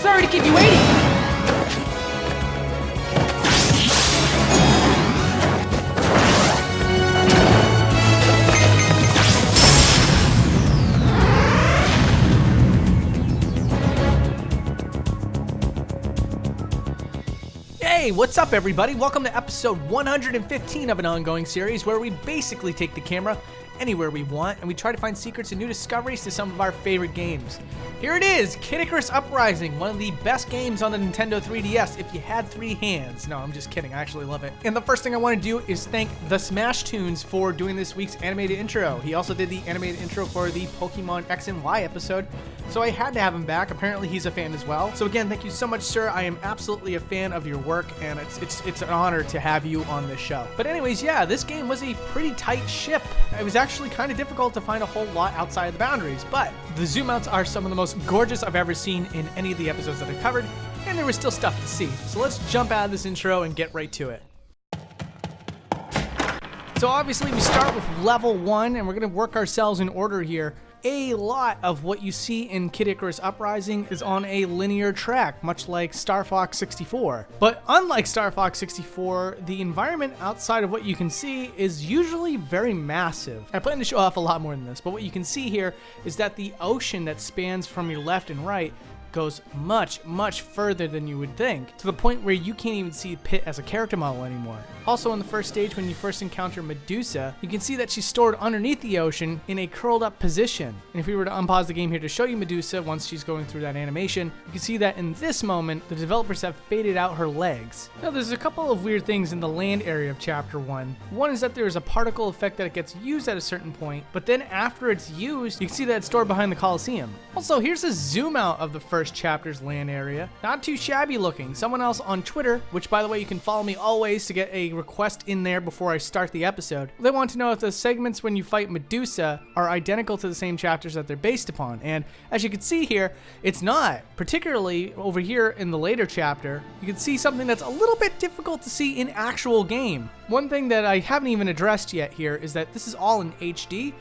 Sorry to keep you waiting. Hey, what's up everybody? Welcome to episode 115 of an ongoing series where we basically take the camera anywhere we want and we try to find secrets and new discoveries to some of our favorite games. Here it is, Kid Icarus Uprising, one of the best games on the Nintendo 3DS if you had three hands. No, I'm just kidding, I actually love it. And the first thing I want to do is thank the Smash Tunes for doing this week's animated intro. He also did the animated intro for the Pokemon X and Y episode, so I had to have him back. Apparently he's a fan as well. So again, thank you so much, sir. I am absolutely a fan of your work, and it's an honor to have you on this show. But anyways, yeah, this game was a pretty tight ship. It was actually kind of difficult to find a whole lot outside of the boundaries, but the zoom outs are some of the most gorgeous I've ever seen in any of the episodes that I've covered, and there was still stuff to see. So let's jump out of this intro and get right to it. So obviously we start with level 1, and we're going to work ourselves in order here. A lot of what you see in Kid Icarus Uprising is on a linear track, much like Star Fox 64. But unlike Star Fox 64, the environment outside of what you can see is usually very massive. I plan to show off a lot more than this, but what you can see here is that the ocean that spans from your left and right goes much, much further than you would think, to the point where you can't even see Pit as a character model anymore. Also, in the first stage, when you first encounter Medusa, you can see that she's stored underneath the ocean in a curled up position. And if we were to unpause the game here to show you Medusa once she's going through that animation, you can see that in this moment, the developers have faded out her legs. Now, there's a couple of weird things in the land area of Chapter 1. One is that there's a particle effect that gets used at a certain point, but then after it's used, you can see that it's stored behind the Colosseum. Also, here's a zoom out of the first chapter's land area. Not too shabby looking. Someone else on Twitter, which by the way, you can follow me always to get a request in there before I start the episode. They want to know if the segments when you fight Medusa are identical to the same chapters that they're based upon. And as you can see here, it's not. Particularly over here in the later chapter, you can see something that's a little bit difficult to see in actual game. One thing that I haven't even addressed yet here is that this is all in HD,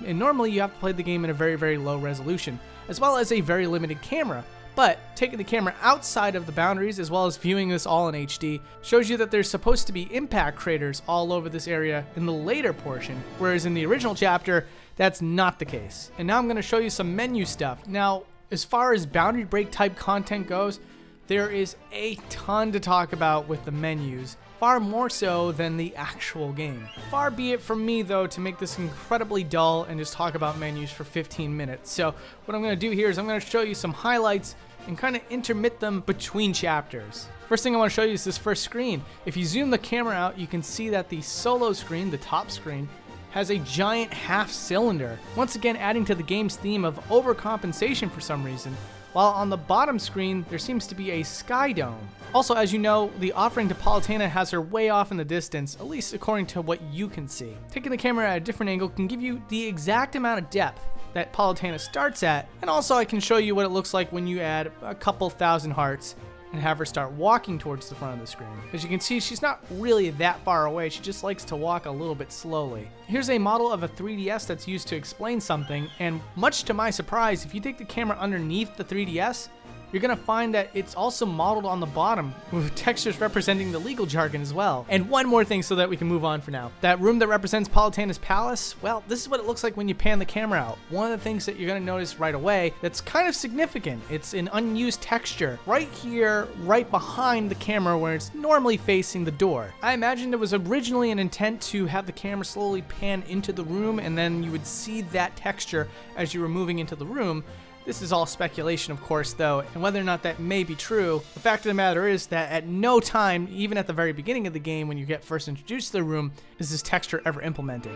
and normally you have to play the game in a very, very low resolution, as well as a very limited camera. But taking the camera outside of the boundaries, as well as viewing this all in HD, shows you that there's supposed to be impact craters all over this area in the later portion, whereas in the original chapter, that's not the case. And now I'm going to show you some menu stuff. Now, as far as boundary break type content goes, there is a ton to talk about with the menus, far more so than the actual game. Far be it from me, though, to make this incredibly dull and just talk about menus for 15 minutes. So what I'm going to do here is I'm going to show you some highlights and kind of intermit them between chapters. First thing I want to show you is this first screen. If you zoom the camera out, you can see that the solo screen, the top screen, has a giant half cylinder, once again adding to the game's theme of overcompensation for some reason, while on the bottom screen there seems to be a sky dome. Also, as you know, the offering to Palutena has her way off in the distance, at least according to what you can see. Taking the camera at a different angle can give you the exact amount of depth that Palutena starts at, and also I can show you what it looks like when you add a couple thousand hearts and have her start walking towards the front of the screen. As you can see, she's not really that far away, she just likes to walk a little bit slowly. Here's a model of a 3DS that's used to explain something, and much to my surprise, if you take the camera underneath the 3DS, you're gonna find that it's also modeled on the bottom with textures representing the legal jargon as well. And one more thing so that we can move on for now. That room that represents Palutena's palace, well, this is what it looks like when you pan the camera out. One of the things that you're gonna notice right away that's kind of significant, it's an unused texture right here, right behind the camera where it's normally facing the door. I imagine there was originally an intent to have the camera slowly pan into the room and then you would see that texture as you were moving into the room. This is all speculation, of course, though, and whether or not that may be true, the fact of the matter is that at no time, even at the very beginning of the game when you get first introduced to the room, is this texture ever implemented.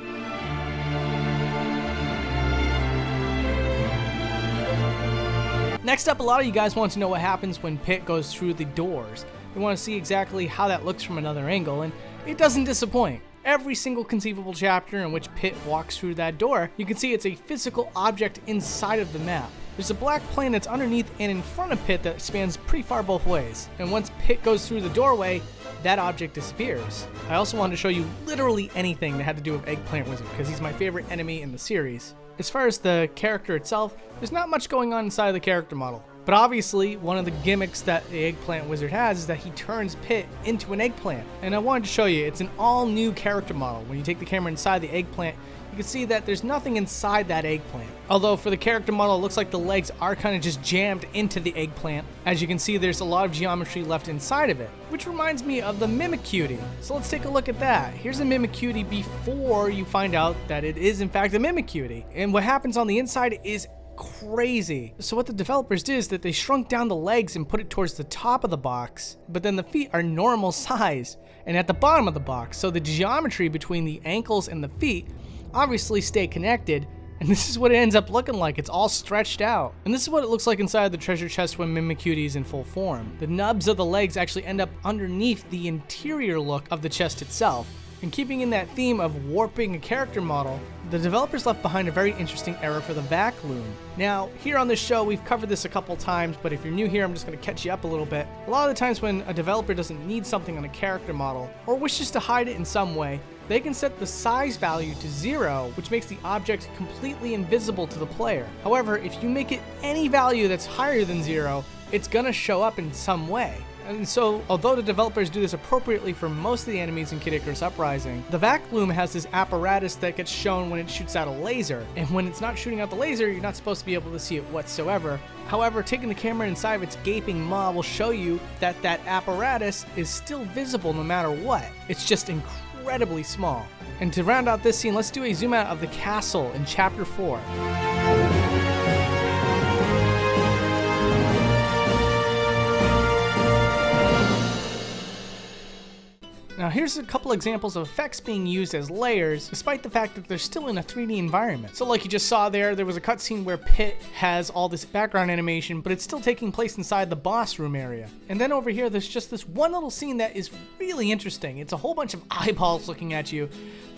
Next up, a lot of you guys want to know what happens when Pit goes through the doors. They want to see exactly how that looks from another angle, and it doesn't disappoint. Every single conceivable chapter in which Pit walks through that door, you can see it's a physical object inside of the map. There's a black plane that's underneath and in front of Pit that spans pretty far both ways. And once Pit goes through the doorway, that object disappears. I also wanted to show you literally anything that had to do with Eggplant Wizard, because he's my favorite enemy in the series. As far as the character itself, there's not much going on inside of the character model. But obviously, one of the gimmicks that the eggplant wizard has is that he turns Pit into an eggplant. And I wanted to show you, it's an all new character model. When you take the camera inside the eggplant, you can see that there's nothing inside that eggplant. Although for the character model, it looks like the legs are kind of just jammed into the eggplant. As you can see, there's a lot of geometry left inside of it, which reminds me of the Mimicutie. So let's take a look at that. Here's a Mimicutie before you find out that it is in fact a Mimicutie. And what happens on the inside is crazy. So what the developers did is that they shrunk down the legs and put it towards the top of the box, but then the feet are normal size and at the bottom of the box. So the geometry between the ankles and the feet obviously stay connected, and this is what it ends up looking like. It's all stretched out. And this is what it looks like inside the treasure chest when Mimicutie is in full form. The nubs of the legs actually end up underneath the interior look of the chest itself. And keeping in that theme of warping a character model, the developers left behind a very interesting era for the vac loom. Now, here on this show, we've covered this a couple times, but if you're new here, I'm just going to catch you up a little bit. A lot of the times when a developer doesn't need something on a character model, or wishes to hide it in some way, they can set the size value to 0, which makes the object completely invisible to the player. However, if you make it any value that's higher than 0, it's going to show up in some way. And so, although the developers do this appropriately for most of the enemies in Kid Icarus Uprising, the vac loom has this apparatus that gets shown when it shoots out a laser. And when it's not shooting out the laser, you're not supposed to be able to see it whatsoever. However, taking the camera inside of its gaping maw will show you that that apparatus is still visible no matter what. It's just incredibly small. And to round out this scene, let's do a zoom out of the castle in Chapter 4. Now here's a couple examples of effects being used as layers, despite the fact that they're still in a 3D environment. So like you just saw there was a cutscene where Pit has all this background animation, but it's still taking place inside the boss room area. And then over here, there's just this one little scene that is really interesting. It's a whole bunch of eyeballs looking at you.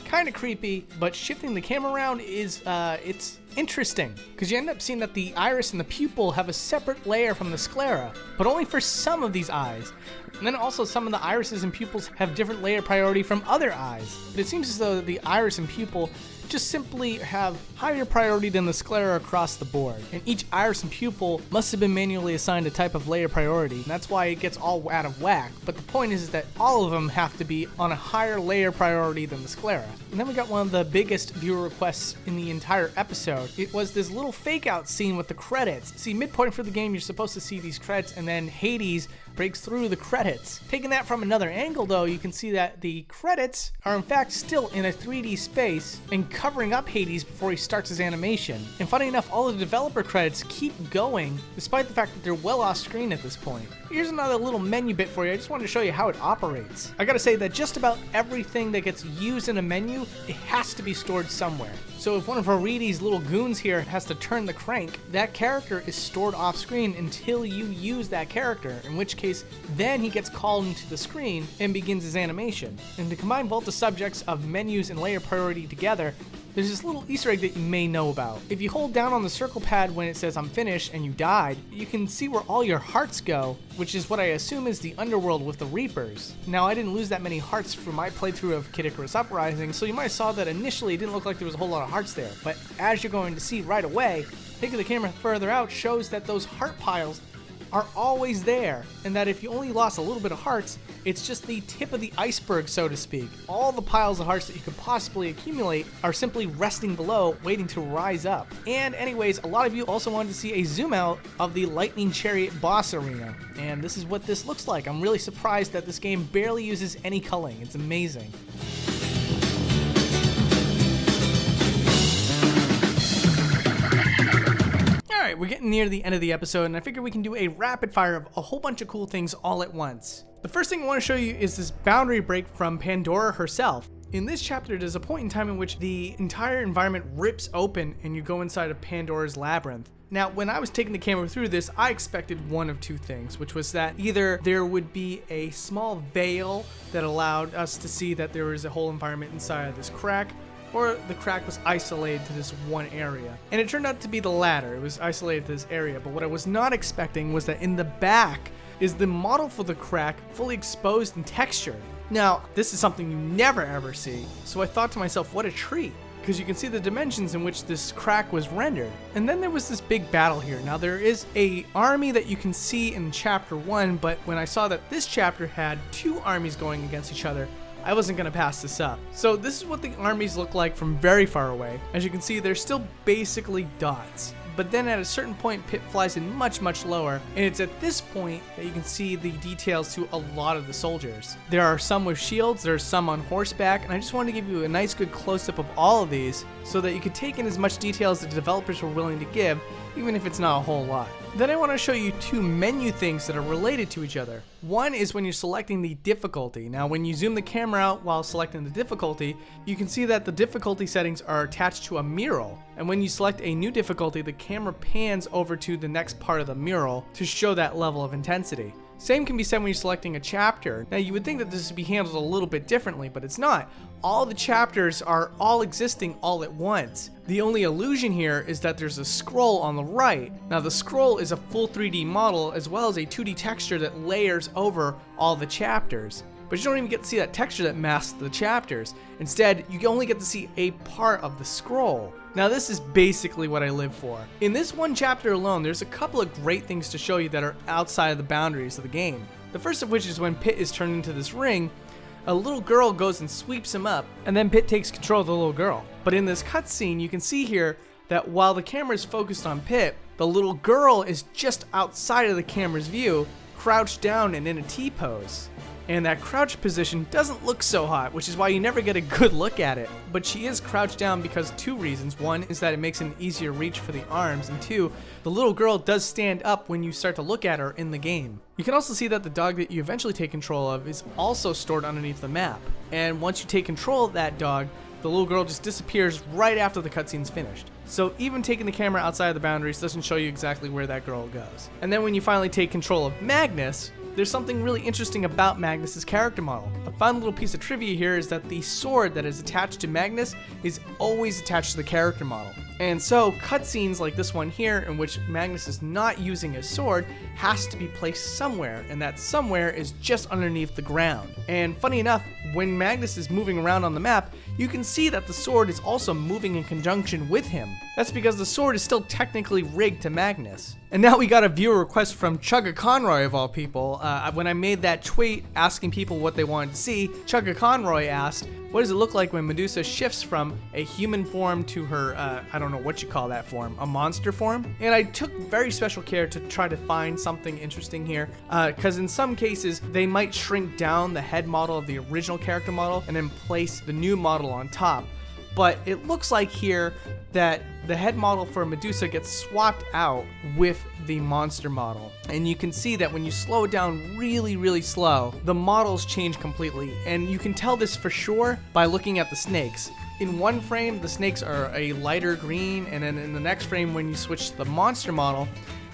Kind of creepy, but shifting the camera around is, it's interesting, because you end up seeing that the iris and the pupil have a separate layer from the sclera, but only for some of these eyes. And then also some of the irises and pupils have different layer priority from other eyes. But it seems as though the iris and pupil just simply have higher priority than the sclera across the board. And each iris and pupil must have been manually assigned a type of layer priority, and that's why it gets all out of whack. But the point is that all of them have to be on a higher layer priority than the sclera. And then we got one of the biggest viewer requests in the entire episode. It was this little fake out scene with the credits. See, midpoint for the game, you're supposed to see these credits, and then Hades breaks through the credits. Taking that from another angle though, you can see that the credits are in fact still in a 3D space and covering up Hades before he starts his animation. And funny enough, all the developer credits keep going despite the fact that they're well off screen at this point. Here's another little menu bit for you. I just wanted to show you how it operates. I gotta say that just about everything that gets used in a menu, it has to be stored somewhere. So if one of Haridi's little goons here has to turn the crank, that character is stored off screen until you use that character, in which case then he gets called into the screen and begins his animation. And to combine both the subjects of menus and layer priority together, there's this little Easter egg that you may know about. If you hold down on the circle pad when it says I'm finished and you died, you can see where all your hearts go, which is what I assume is the underworld with the Reapers. Now, I didn't lose that many hearts for my playthrough of Kid Icarus Uprising, so you might have saw that initially it didn't look like there was a whole lot of hearts there. But as you're going to see right away, taking the camera further out shows that those heart piles are always there, and that if you only lost a little bit of hearts, it's just the tip of the iceberg, so to speak. All the piles of hearts that you could possibly accumulate are simply resting below, waiting to rise up. And anyways, a lot of you also wanted to see a zoom out of the Lightning Chariot boss arena, and this is what this looks like. I'm really surprised that this game barely uses any culling. It's amazing. Alright, we're getting near the end of the episode, and I figure we can do a rapid fire of a whole bunch of cool things all at once. The first thing I want to show you is this boundary break from Pandora herself. In this chapter, there's a point in time in which the entire environment rips open and you go inside of Pandora's labyrinth. Now, when I was taking the camera through this, I expected one of two things, which was that either there would be a small veil that allowed us to see that there was a whole environment inside of this crack, or the crack was isolated to this one area. And it turned out to be the latter. It was isolated to this area, but what I was not expecting was that in the back is the model for the crack fully exposed and textured. Now, this is something you never ever see, so I thought to myself, what a treat. because you can see the dimensions in which this crack was rendered. And then there was this big battle here. Now there is a army that you can see in chapter 1, but when I saw that this chapter had 2 armies going against each other, I wasn't going to pass this up. So this is what the armies look like from very far away. As you can see, they're still basically dots. But then at a certain point, Pit flies in much, much lower, and it's at this point that you can see the details to a lot of the soldiers. There are some with shields, there are some on horseback, and I just wanted to give you a nice good close-up of all of these so that you could take in as much detail as the developers were willing to give, even if it's not a whole lot. Then I want to show you 2 menu things that are related to each other. One is when you're selecting the difficulty. Now when you zoom the camera out while selecting the difficulty, you can see that the difficulty settings are attached to a mural. And when you select a new difficulty, the camera pans over to the next part of the mural to show that level of intensity. Same can be said when you're selecting a chapter. Now you would think that this would be handled a little bit differently, but it's not. All the chapters are all existing all at once. The only illusion here is that there's a scroll on the right. Now the scroll is a full 3D model as well as a 2D texture that layers over all the chapters. But you don't even get to see that texture that masks the chapters. Instead, you only get to see a part of the scroll. Now this is basically what I live for. In this one chapter alone, there's a couple of great things to show you that are outside of the boundaries of the game. The first of which is when Pit is turned into this ring, a little girl goes and sweeps him up, and then Pit takes control of the little girl. But in this cutscene, you can see here that while the camera is focused on Pit, the little girl is just outside of the camera's view, crouched down and in a T-pose. And that crouch position doesn't look so hot, which is why you never get a good look at it. But she is crouched down because of 2 reasons. One is that it makes an easier reach for the arms, and 2, the little girl does stand up when you start to look at her in the game. You can also see that the dog that you eventually take control of is also stored underneath the map. And once you take control of that dog, the little girl just disappears right after the cutscene's finished. So even taking the camera outside of the boundaries doesn't show you exactly where that girl goes. And then when you finally take control of Magnus, there's something really interesting about Magnus's character model. A fun little piece of trivia here is that the sword that is attached to Magnus is always attached to the character model. And so cutscenes like this one here, in which Magnus is not using his sword, has to be placed somewhere, and that somewhere is just underneath the ground. And funny enough, when Magnus is moving around on the map, you can see that the sword is also moving in conjunction with him. That's because the sword is still technically rigged to Magnus. And now we got a viewer request from Chugga Conroy of all people. When I made that tweet asking people what they wanted to see, Chugga Conroy asked, what does it look like when Medusa shifts from a human form to her, I don't know what you call that form, a monster form? And I took very special care to try to find something interesting here, because in some cases, they might shrink down the head model of the original character model and then place the new model on top. But it looks like here that the head model for Medusa gets swapped out with the monster model. And you can see that when you slow it down really, really slow, the models change completely. And you can tell this for sure by looking at the snakes. In one frame, the snakes are a lighter green, and then in the next frame, when you switch to the monster model,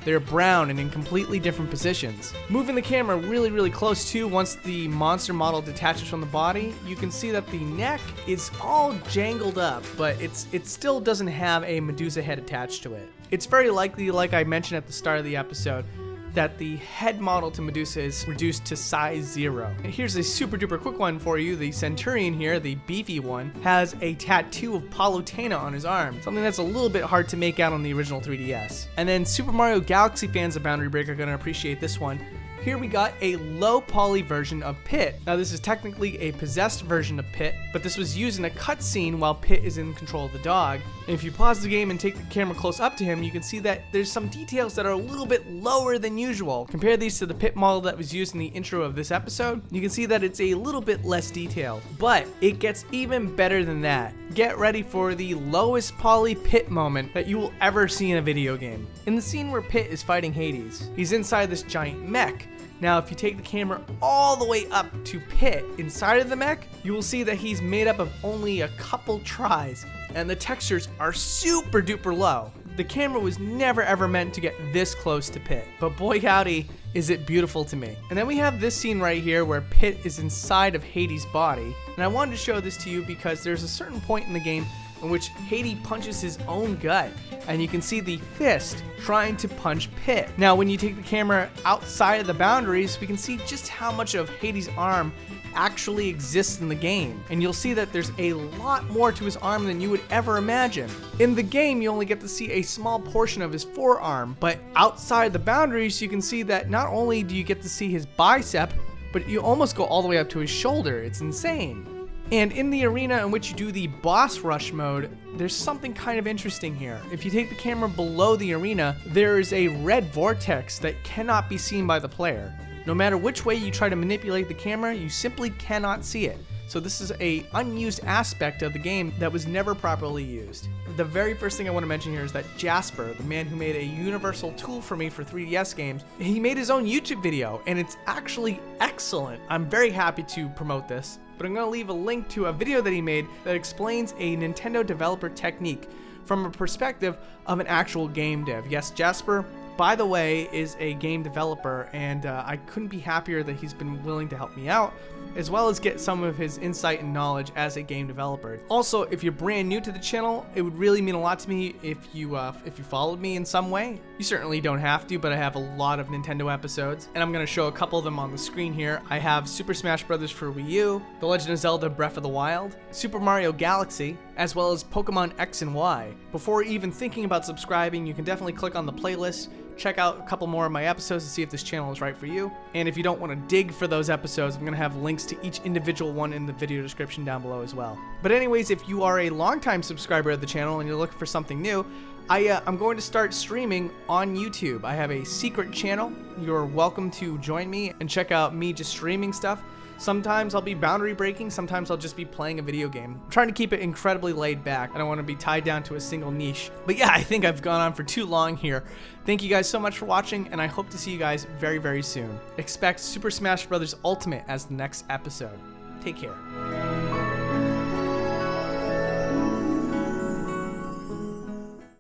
they're brown and in completely different positions. Moving the camera really, really close too, once the monster model detaches from the body, you can see that the neck is all jangled up, but it still doesn't have a Medusa head attached to it. It's very likely, like I mentioned at the start of the episode, that the head model to Medusa is reduced to size 0. And here's a super duper quick one for you. The Centurion here, the beefy one, has a tattoo of Palutena on his arm, something that's a little bit hard to make out on the original 3DS. And then Super Mario Galaxy fans of Boundary Break are going to appreciate this one. Here we got a low poly version of Pit. Now this is technically a possessed version of Pit, but this was used in a cutscene while Pit is in control of the dog. And if you pause the game and take the camera close up to him, you can see that there's some details that are a little bit lower than usual. Compare these to the Pit model that was used in the intro of this episode, you can see that it's a little bit less detailed. But it gets even better than that. Get ready for the lowest poly Pit moment that you will ever see in a video game. In the scene where Pit is fighting Hades, he's inside this giant mech. Now, if you take the camera all the way up to Pit inside of the mech, you will see that he's made up of only a couple tries, and the textures are super duper low. The camera was never ever meant to get this close to Pit, but boy howdy, is it beautiful to me. And then we have this scene right here where Pit is inside of Hades' body, and I wanted to show this to you because there's a certain point in the game in which Hades punches his own gut, and you can see the fist trying to punch Pit. Now when you take the camera outside of the boundaries, we can see just how much of Hades' arm actually exists in the game. And you'll see that there's a lot more to his arm than you would ever imagine. In the game, you only get to see a small portion of his forearm, but outside the boundaries, you can see that not only do you get to see his bicep, but you almost go all the way up to his shoulder. It's insane. And in the arena in which you do the boss rush mode, there's something kind of interesting here. If you take the camera below the arena, there is a red vortex that cannot be seen by the player. No matter which way you try to manipulate the camera, you simply cannot see it. So this is an unused aspect of the game that was never properly used. The very first thing I want to mention here is that Jasper, the man who made a universal tool for me for 3DS games, he made his own YouTube video, and it's actually excellent. I'm very happy to promote this, but I'm going to leave a link to a video that he made that explains a Nintendo developer technique from a perspective of an actual game dev. Yes, Jasper, by the way, is a game developer, and I couldn't be happier that he's been willing to help me out, as well as get some of his insight and knowledge as a game developer. Also, if you're brand new to the channel, it would really mean a lot to me if you followed me in some way. You certainly don't have to, but I have a lot of Nintendo episodes, and I'm going to show a couple of them on the screen here. I have Super Smash Bros. For Wii U, The Legend of Zelda Breath of the Wild, Super Mario Galaxy, as well as Pokemon X and Y. Before even thinking about subscribing, you can definitely click on the playlist, check out a couple more of my episodes to see if this channel is right for you. And if you don't want to dig for those episodes, I'm going to have links to each individual one in the video description down below as well. But anyways, if you are a longtime subscriber of the channel and you're looking for something new, I'm going to start streaming on YouTube. I have a secret channel. You're welcome to join me and check out me just streaming stuff. Sometimes I'll be boundary breaking, sometimes I'll just be playing a video game. I'm trying to keep it incredibly laid back. I don't want to be tied down to a single niche. But yeah, I think I've gone on for too long here. Thank you guys so much for watching, and I hope to see you guys very, very soon. Expect Super Smash Bros. Ultimate as the next episode. Take care.